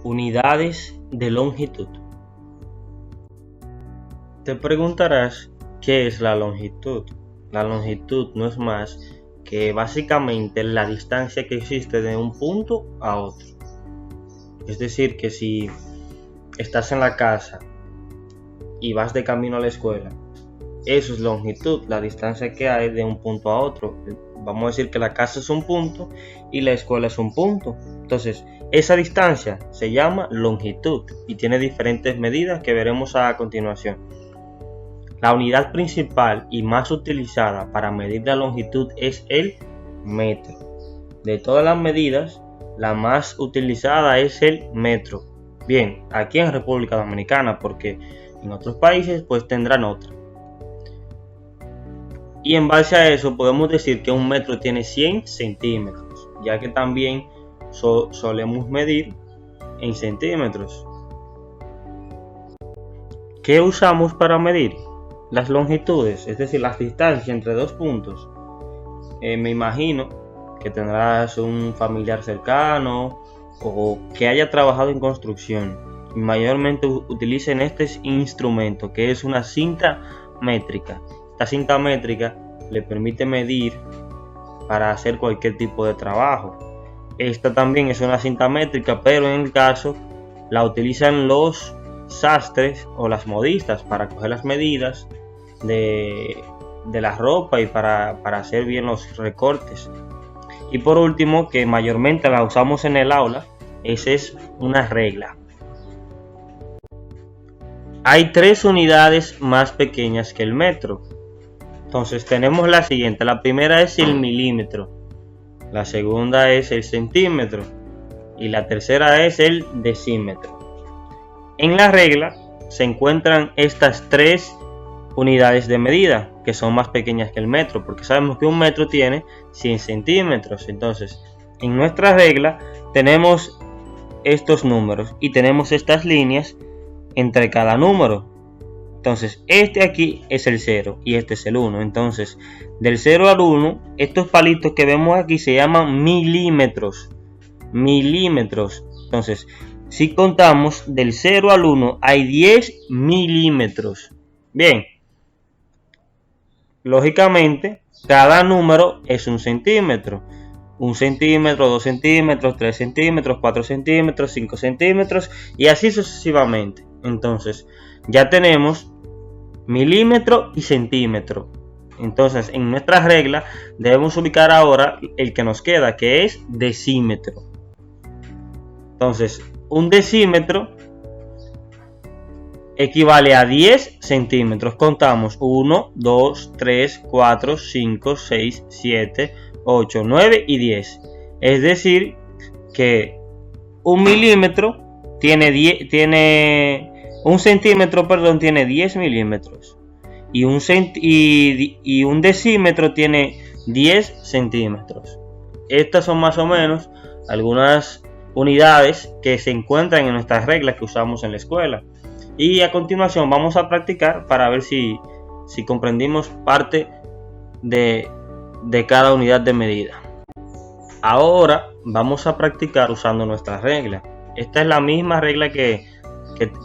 Unidades de longitud. Te preguntarás, ¿qué es la longitud? La longitud no es más que básicamente la distancia que existe de un punto a otro. Es decir, que si estás en la casa y vas de camino a la escuela, eso es longitud, la distancia que hay de un punto a otro. Vamos a decir que la casa es un punto y la escuela es un punto. Entonces, esa distancia se llama longitud y tiene diferentes medidas que veremos a continuación. La unidad principal y más utilizada para medir la longitud es el metro. De todas las medidas, la más utilizada es el metro. Bien, aquí en República Dominicana, porque en otros países pues tendrán otra. Y en base a eso podemos decir que un metro tiene 100 centímetros, ya que también solemos medir en centímetros. ¿Qué usamos para medir? Las longitudes, es decir, las distancias entre dos puntos. Me imagino que tendrás un familiar cercano o que haya trabajado en construcción. Mayormente utilicen este instrumento, que es una cinta métrica. Esta cinta métrica le permite medir para hacer cualquier tipo de trabajo. Esta también es una cinta métrica, pero en el caso la utilizan los sastres o las modistas para coger las medidas de la ropa y para hacer bien los recortes. Y por último, que mayormente la usamos en el aula, esa es una regla. Hay tres unidades más pequeñas que el metro. Entonces tenemos la siguiente. La primera es el milímetro, la segunda es el centímetro y la tercera es el decímetro. En la regla se encuentran estas tres unidades de medida que son más pequeñas que el metro, porque sabemos que un metro tiene 100 centímetros. Entonces en nuestra regla tenemos estos números y tenemos estas líneas entre cada número. Entonces este aquí es el 0 y este es el 1. Entonces del 0 al 1, estos palitos que vemos aquí se llaman milímetros. Entonces si contamos del 0 al 1 hay 10 milímetros. Bien, lógicamente cada número es un centímetro. 1 centímetro, 2 centímetros, 3 centímetros, 4 centímetros, 5 centímetros y así sucesivamente. Entonces ya tenemos milímetro y centímetro. Entonces en nuestra regla debemos ubicar ahora el que nos queda, que es decímetro. Entonces un decímetro equivale a 10 centímetros. Contamos 1, 2, 3, 4, 5, 6, 7, 8, 9 y 10. Es decir que un milímetro un centímetro tiene 10 milímetros y un decímetro tiene 10 centímetros. Estas son más o menos algunas unidades que se encuentran en nuestras reglas que usamos en la escuela. Y a continuación vamos a practicar para ver si comprendimos parte de cada unidad de medida. Ahora vamos a practicar usando nuestra regla. Esta es la misma regla que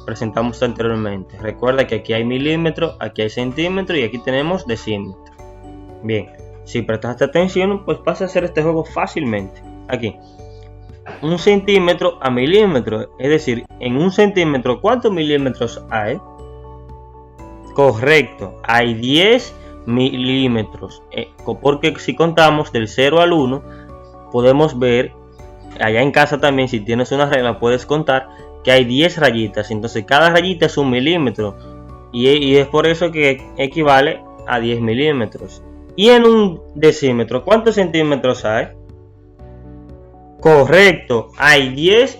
presentamos anteriormente. Recuerda que aquí hay milímetro, aquí hay centímetro y aquí tenemos decímetro. Bien, si prestaste atención, pues vas a hacer este juego fácilmente. Aquí, un centímetro a milímetro, es decir, en un centímetro, ¿cuántos milímetros hay? Correcto, hay 10 milímetros. Porque si contamos del 0 al 1, podemos ver, allá en casa también, si tienes una regla, puedes contar que hay 10 rayitas. Entonces cada rayita es un milímetro y es por eso que equivale a 10 milímetros. Y en un decímetro, ¿cuántos centímetros hay? Correcto, hay 10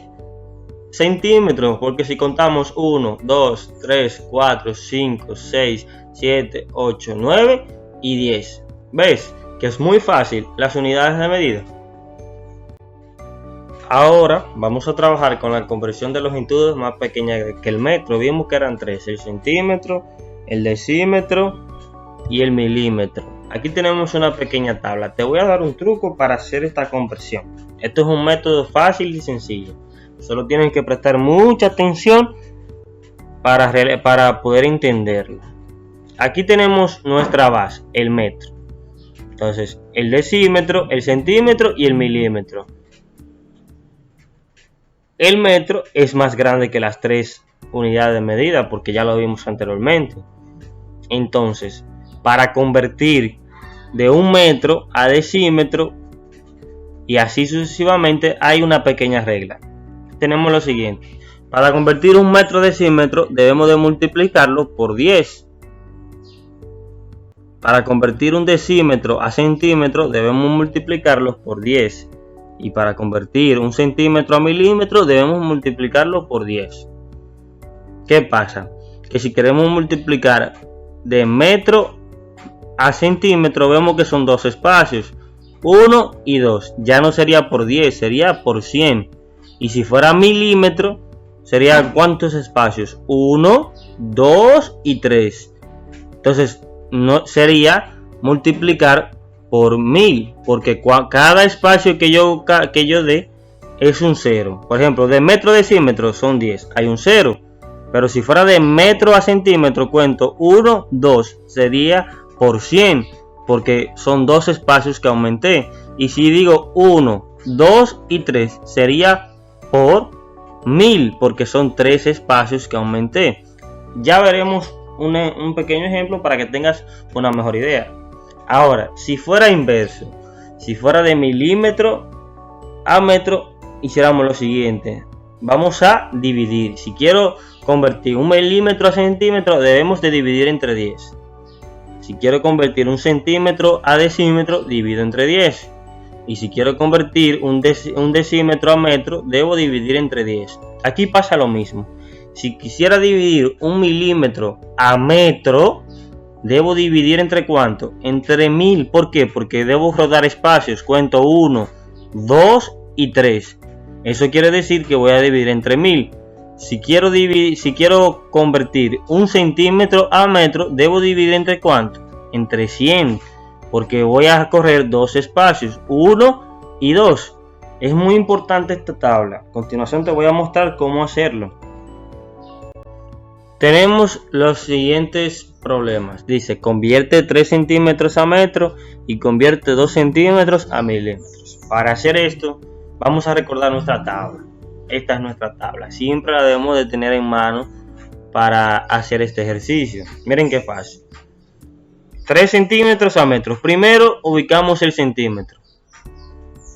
centímetros, porque si contamos 1, 2, 3, 4, 5, 6, 7, 8, 9 y 10. ¿Ves? Que es muy fácil las unidades de medida. Ahora vamos a trabajar con la conversión de longitudes más pequeñas que el metro. Vimos que eran tres: el centímetro, el decímetro y el milímetro. Aquí tenemos una pequeña tabla. Te voy a dar un truco para hacer esta conversión. Esto es un método fácil y sencillo. Solo tienen que prestar mucha atención para poder entenderla. Aquí tenemos nuestra base, el metro. Entonces, el decímetro, el centímetro y el milímetro. El metro es más grande que las 3 unidades de medida porque ya lo vimos anteriormente. Entonces, para convertir de un metro a decímetro y así sucesivamente, hay una pequeña regla. Tenemos lo siguiente: para convertir un metro a decímetro debemos de multiplicarlo por 10. Para convertir un decímetro a centímetro debemos multiplicarlo por 10. Y para convertir un centímetro a milímetro debemos multiplicarlo por 10. ¿Qué pasa? Que si queremos multiplicar de metro a centímetro, vemos que son dos espacios, 1 y 2. Ya no sería por 10, sería por 100. Y si fuera milímetro, sería ¿cuántos espacios? 1, 2 y 3. Entonces, no sería multiplicar por 1000, porque cada espacio que yo dé es un 0. Por ejemplo, de metro a decímetro son 10, hay un 0. Pero si fuera de metro a centímetro, cuento 1, 2, sería por 100, porque son dos espacios que aumenté. Y si digo 1, 2 y 3, sería por 1000, porque son 3 espacios que aumenté. Ya veremos un pequeño ejemplo para que tengas una mejor idea. Ahora, si fuera inverso, si fuera de milímetro a metro, hiciéramos lo siguiente: vamos a dividir. Si quiero convertir un milímetro a centímetro, debemos de dividir entre 10. Si quiero convertir un centímetro a decímetro, divido entre 10. Y si quiero convertir un decímetro a metro, debo dividir entre 10. Aquí pasa lo mismo. Si quisiera dividir un milímetro a metro, debo dividir entre ¿cuánto? Entre 1000. ¿Por qué? Porque debo rodar espacios. Cuento 1, 2 y 3. Eso quiere decir que voy a dividir entre 1000. Si quiero convertir un centímetro a metro, debo dividir entre ¿cuánto? Entre 100. Porque voy a correr dos espacios, 1 y 2. Es muy importante esta tabla. A continuación te voy a mostrar cómo hacerlo. Tenemos los siguientes problemas. Dice: convierte 3 centímetros a metro y convierte 2 centímetros a milímetros. Para hacer esto, vamos a recordar nuestra tabla. Esta es nuestra tabla. Siempre la debemos de tener en mano para hacer este ejercicio. Miren qué fácil. 3 centímetros a metros. Primero ubicamos el centímetro.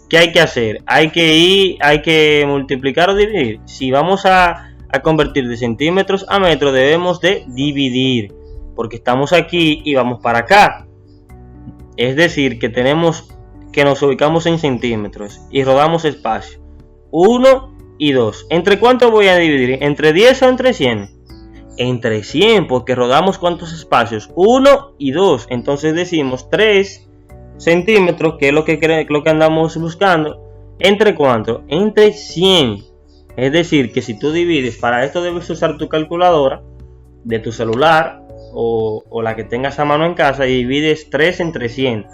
¿Qué hay que hacer? Hay que multiplicar o dividir. Si vamos a convertir de centímetros a metros, debemos de dividir, porque estamos aquí y vamos para acá. Es decir, que nos ubicamos en centímetros y rodamos espacio 1 y 2. ¿Entre cuánto voy a dividir? ¿Entre 10 o entre 100? Entre 100, porque rodamos ¿cuántos espacios? 1 y 2. Entonces decimos 3 centímetros, que es lo que andamos buscando. ¿Entre cuánto? Entre 100. Es decir, que si tú divides, para esto debes usar tu calculadora de tu celular o la que tengas a mano en casa, y divides 3 entre 100.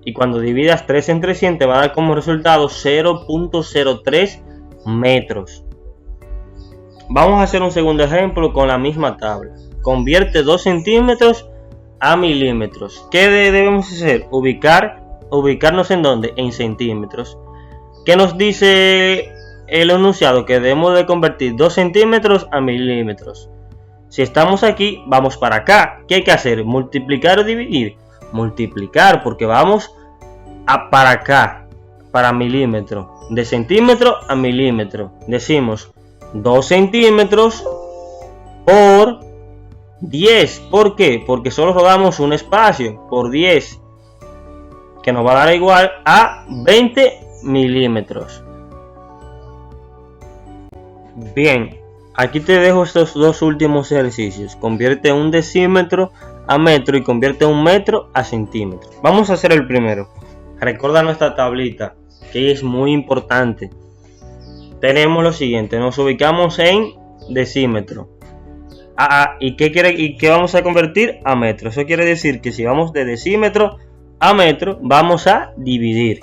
Y cuando dividas 3 entre 100 te va a dar como resultado 0.03 metros. Vamos a hacer un segundo ejemplo con la misma tabla. Convierte 2 centímetros a milímetros. ¿Qué debemos hacer? Ubicarnos en ¿dónde? En centímetros. ¿Qué nos dice el enunciado? Que debemos de convertir 2 centímetros a milímetros. Si estamos aquí, vamos para acá. ¿Qué hay que hacer? ¿Multiplicar o dividir? Multiplicar, porque vamos para acá, para milímetro. De centímetro a milímetro. Decimos 2 centímetros por 10. ¿Por qué? Porque solo rodamos un espacio por 10, que nos va a dar igual a 20 milímetros. Bien, aquí te dejo estos dos últimos ejercicios. Convierte un decímetro a metro y convierte un metro a centímetro. Vamos a hacer el primero. Recuerda nuestra tablita, que es muy importante. Tenemos lo siguiente: nos ubicamos en decímetro. ¿Y qué vamos a convertir? A metro. Eso quiere decir que si vamos de decímetro a metro, vamos a dividir.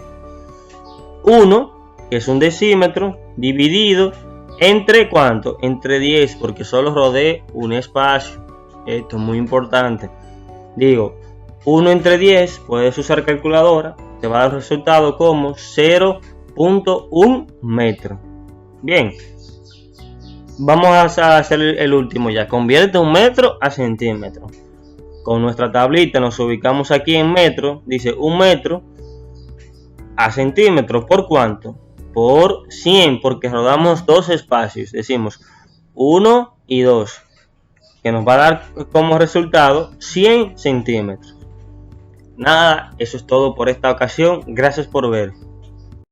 1 que es un decímetro, dividido entre ¿cuánto? Entre 10, porque solo rodee un espacio. Esto es muy importante. Digo, 1 entre 10, puedes usar calculadora, te va a dar el resultado como 0.1 metro. Bien, vamos a hacer el último ya. Convierte un metro a centímetro. Con nuestra tablita nos ubicamos aquí en metro. Dice 1 metro a centímetro. ¿Por cuánto? Por 100, porque rodamos dos espacios. Decimos 1 y 2, que nos va a dar como resultado 100 centímetros. Nada, eso es todo por esta ocasión. Gracias por ver.